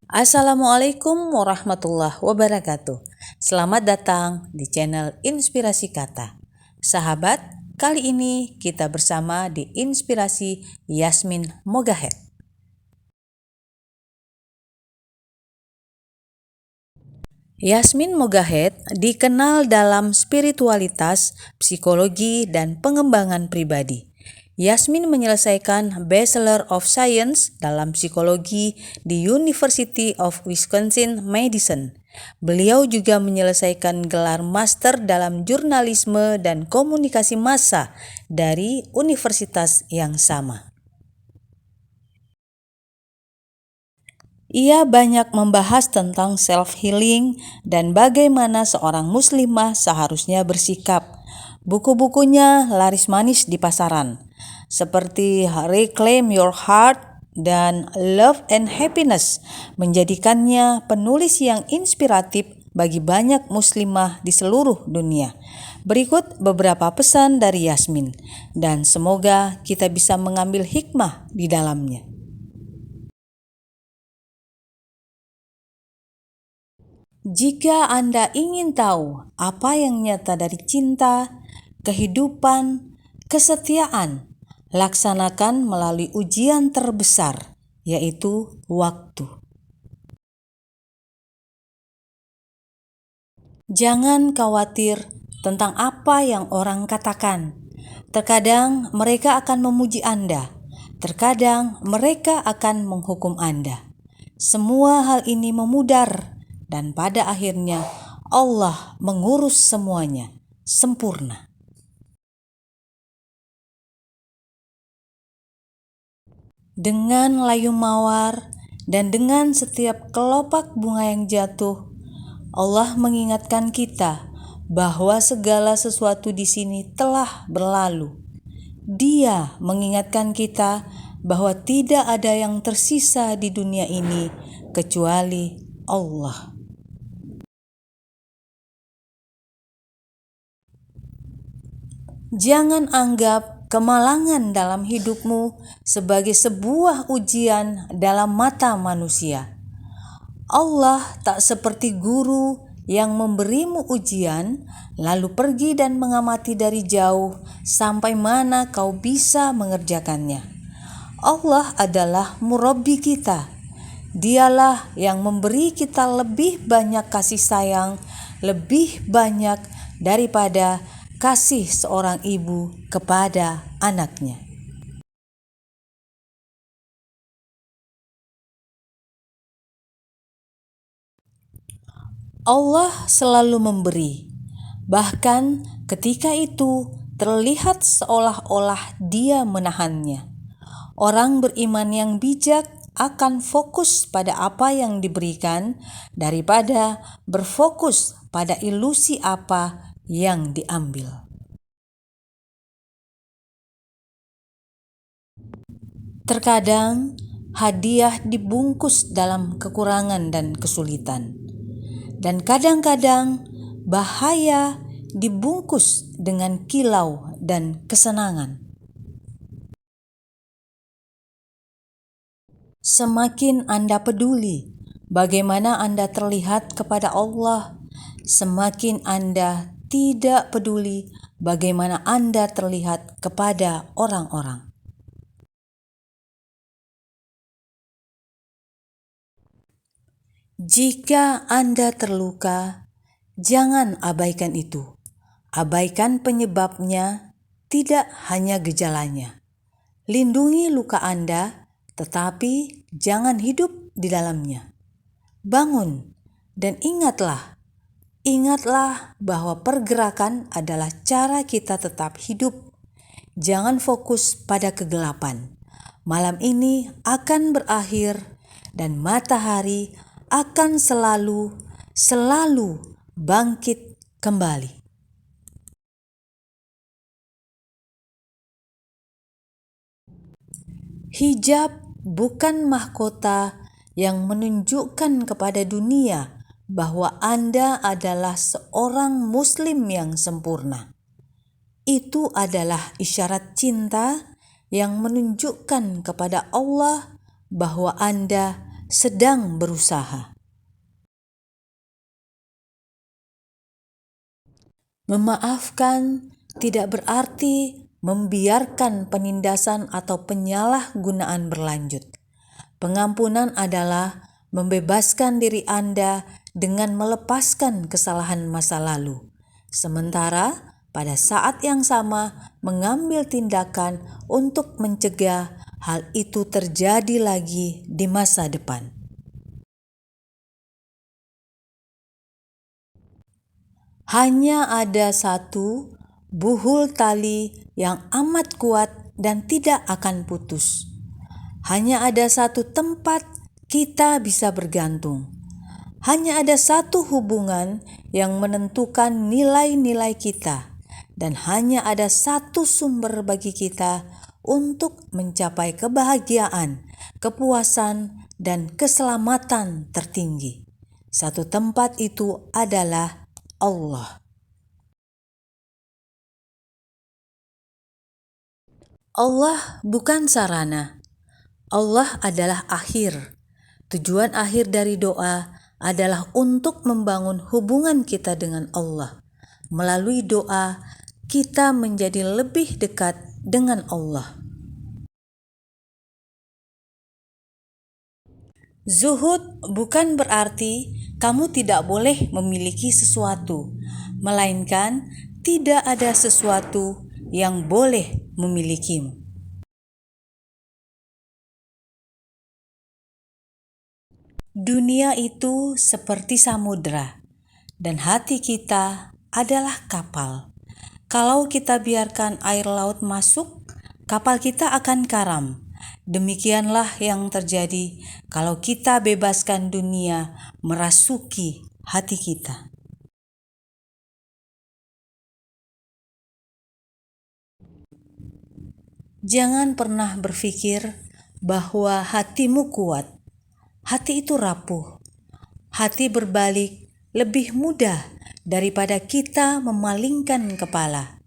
Assalamualaikum warahmatullahi wabarakatuh. Selamat datang di channel Inspirasi Kata. Sahabat, kali ini kita bersama di Inspirasi Yasmin Mogahed. Yasmin Mogahed dikenal dalam spiritualitas, psikologi, dan pengembangan pribadi. Yasmin menyelesaikan Bachelor of Science dalam psikologi di University of Wisconsin-Madison. Beliau juga menyelesaikan gelar master dalam jurnalisme dan komunikasi massa dari universitas yang sama. Ia banyak membahas tentang self-healing dan bagaimana seorang muslimah seharusnya bersikap. Buku-bukunya laris manis di pasaran, seperti Reclaim Your Heart dan Love and Happiness, menjadikannya penulis yang inspiratif bagi banyak muslimah di seluruh dunia. Berikut beberapa pesan dari Yasmin, dan semoga kita bisa mengambil hikmah di dalamnya. Jika Anda ingin tahu apa yang nyata dari cinta, kehidupan, kesetiaan, laksanakan melalui ujian terbesar, yaitu waktu. Jangan khawatir tentang apa yang orang katakan. Terkadang mereka akan memuji Anda, terkadang mereka akan menghukum Anda. Semua hal ini memudar, dan pada akhirnya Allah mengurus semuanya sempurna. Dengan layu mawar dan dengan setiap kelopak bunga yang jatuh, Allah mengingatkan kita bahwa segala sesuatu di sini telah berlalu. Dia mengingatkan kita bahwa tidak ada yang tersisa di dunia ini kecuali Allah. Jangan anggap kemalangan dalam hidupmu sebagai sebuah ujian dalam mata manusia. Allah tak seperti guru yang memberimu ujian, lalu pergi dan mengamati dari jauh sampai mana kau bisa mengerjakannya. Allah adalah murabbi kita. Dialah yang memberi kita lebih banyak kasih sayang, lebih banyak daripada kasih seorang ibu kepada anaknya. Allah selalu memberi, bahkan ketika itu terlihat seolah-olah Dia menahannya. Orang beriman yang bijak akan fokus pada apa yang diberikan daripada berfokus pada ilusi apa yang diambil. Terkadang hadiah dibungkus dalam kekurangan dan kesulitan, dan kadang-kadang bahaya dibungkus dengan kilau dan kesenangan. Semakin Anda peduli bagaimana Anda terlihat kepada Allah, semakin Anda tidak peduli bagaimana Anda terlihat kepada orang-orang. Jika Anda terluka, jangan abaikan itu. Abaikan penyebabnya, tidak hanya gejalanya. Lindungi luka Anda, tetapi jangan hidup di dalamnya. Bangun dan ingatlah bahwa pergerakan adalah cara kita tetap hidup. Jangan fokus pada kegelapan. Malam ini akan berakhir dan matahari akan selalu bangkit kembali. Hijab bukan mahkota yang menunjukkan kepada dunia bahwa Anda adalah seorang muslim yang sempurna. Itu adalah isyarat cinta yang menunjukkan kepada Allah bahwa Anda sedang berusaha. Memaafkan tidak berarti membiarkan penindasan atau penyalahgunaan berlanjut. Pengampunan adalah membebaskan diri Anda dengan melepaskan kesalahan masa lalu. Sementara pada saat yang sama mengambil tindakan untuk mencegah hal itu terjadi lagi di masa depan. Hanya ada satu buhul tali yang amat kuat dan tidak akan putus. Hanya ada satu tempat kita bisa bergantung. Hanya ada satu hubungan yang menentukan nilai-nilai kita. Dan hanya ada satu sumber bagi kita untuk mencapai kebahagiaan, kepuasan, dan keselamatan tertinggi. Satu tempat itu adalah Allah. Allah bukan sarana. Allah adalah akhir. Tujuan akhir dari doa adalah untuk membangun hubungan kita dengan Allah. Melalui doa, kita menjadi lebih dekat dengan Allah. Zuhud bukan berarti kamu tidak boleh memiliki sesuatu, melainkan tidak ada sesuatu yang boleh memilikimu. Dunia itu seperti samudra, dan hati kita adalah kapal. Kalau kita biarkan air laut masuk, kapal kita akan karam. Demikianlah yang terjadi kalau kita bebaskan dunia merasuki hati kita. Jangan pernah berpikir bahwa hatimu kuat. Hati itu rapuh. Hati berbalik lebih mudah daripada kita memalingkan kepala.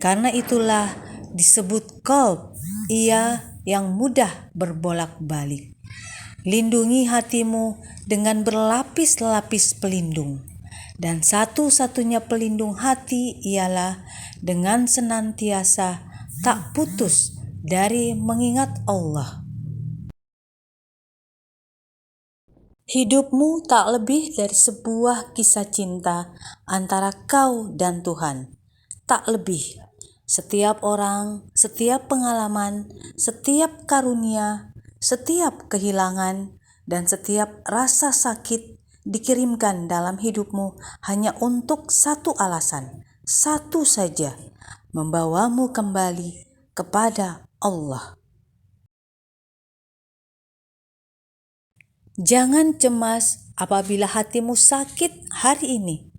Karena itulah disebut qalb, ia yang mudah berbolak-balik. Lindungi hatimu dengan berlapis-lapis pelindung. Dan satu-satunya pelindung hati ialah dengan senantiasa tak putus dari mengingat Allah. Hidupmu tak lebih dari sebuah kisah cinta antara kau dan Tuhan. Tak lebih. Setiap orang, setiap pengalaman, setiap karunia, setiap kehilangan, dan setiap rasa sakit dikirimkan dalam hidupmu hanya untuk satu alasan, satu saja, membawamu kembali kepada Allah. Jangan cemas apabila hatimu sakit hari ini.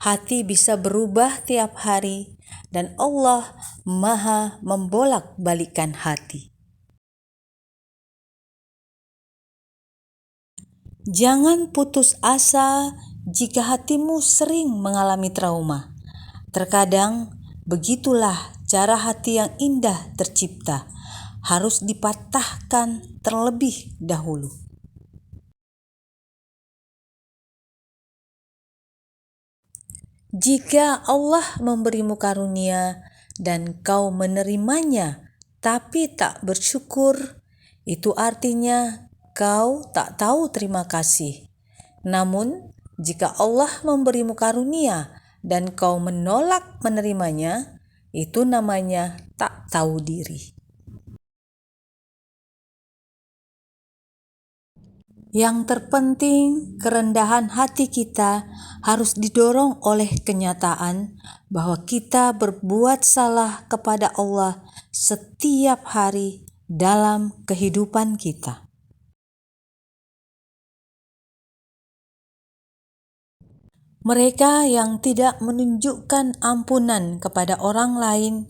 Hati bisa berubah tiap hari dan Allah Maha membolak-balikkan hati. Jangan putus asa jika hatimu sering mengalami trauma. Terkadang begitulah cara hati yang indah tercipta, harus dipatahkan terlebih dahulu. Jika Allah memberimu karunia dan kau menerimanya tapi tak bersyukur, itu artinya kau tak tahu terima kasih. Namun, jika Allah memberimu karunia dan kau menolak menerimanya, itu namanya tak tahu diri. Yang terpenting, kerendahan hati kita harus didorong oleh kenyataan bahwa kita berbuat salah kepada Allah setiap hari dalam kehidupan kita. Mereka yang tidak menunjukkan ampunan kepada orang lain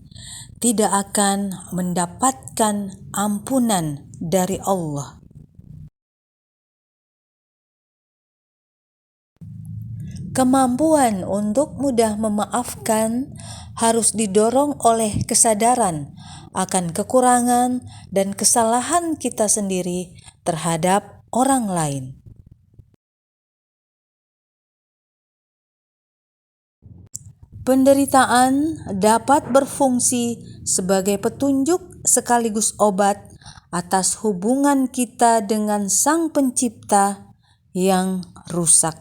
tidak akan mendapatkan ampunan dari Allah. Kemampuan untuk mudah memaafkan harus didorong oleh kesadaran akan kekurangan dan kesalahan kita sendiri terhadap orang lain. Penderitaan dapat berfungsi sebagai petunjuk sekaligus obat atas hubungan kita dengan Sang Pencipta yang rusak.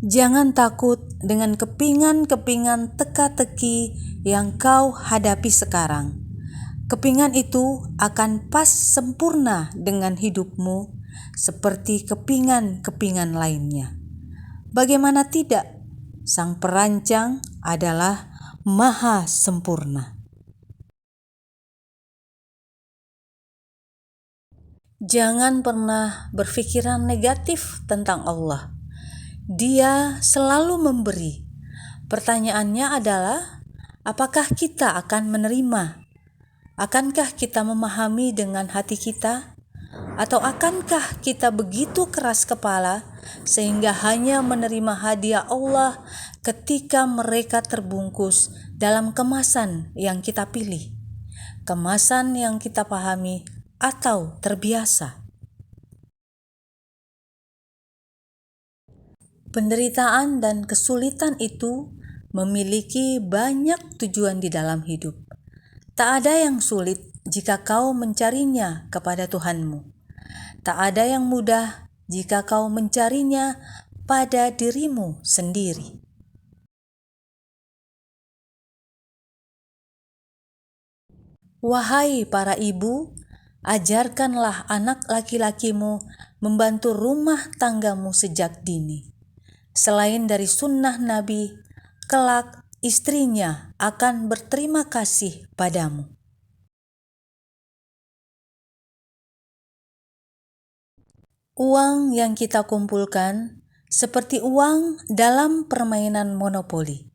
Jangan takut dengan kepingan-kepingan teka-teki yang kau hadapi sekarang. Kepingan itu akan pas sempurna dengan hidupmu seperti kepingan-kepingan lainnya. Bagaimana tidak? Sang Perancang adalah Maha Sempurna. Jangan pernah berpikiran negatif tentang Allah. Dia selalu memberi. Pertanyaannya adalah, apakah kita akan menerima? Akankah kita memahami dengan hati kita? Atau akankah kita begitu keras kepala sehingga hanya menerima hadiah Allah ketika mereka terbungkus dalam kemasan yang kita pilih, kemasan yang kita pahami atau terbiasa? Penderitaan dan kesulitan itu memiliki banyak tujuan di dalam hidup. Tak ada yang sulit jika kau mencarinya kepada Tuhanmu. Tak ada yang mudah jika kau mencarinya pada dirimu sendiri. Wahai para ibu, ajarkanlah anak laki-lakimu membantu rumah tanggamu sejak dini. Selain dari sunnah Nabi, kelak istrinya akan berterima kasih padamu. Uang yang kita kumpulkan seperti uang dalam permainan monopoli.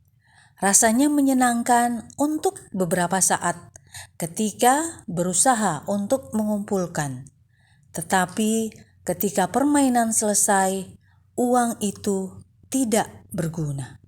Rasanya menyenangkan untuk beberapa saat ketika berusaha untuk mengumpulkan. Tetapi ketika permainan selesai, uang itu tidak berguna.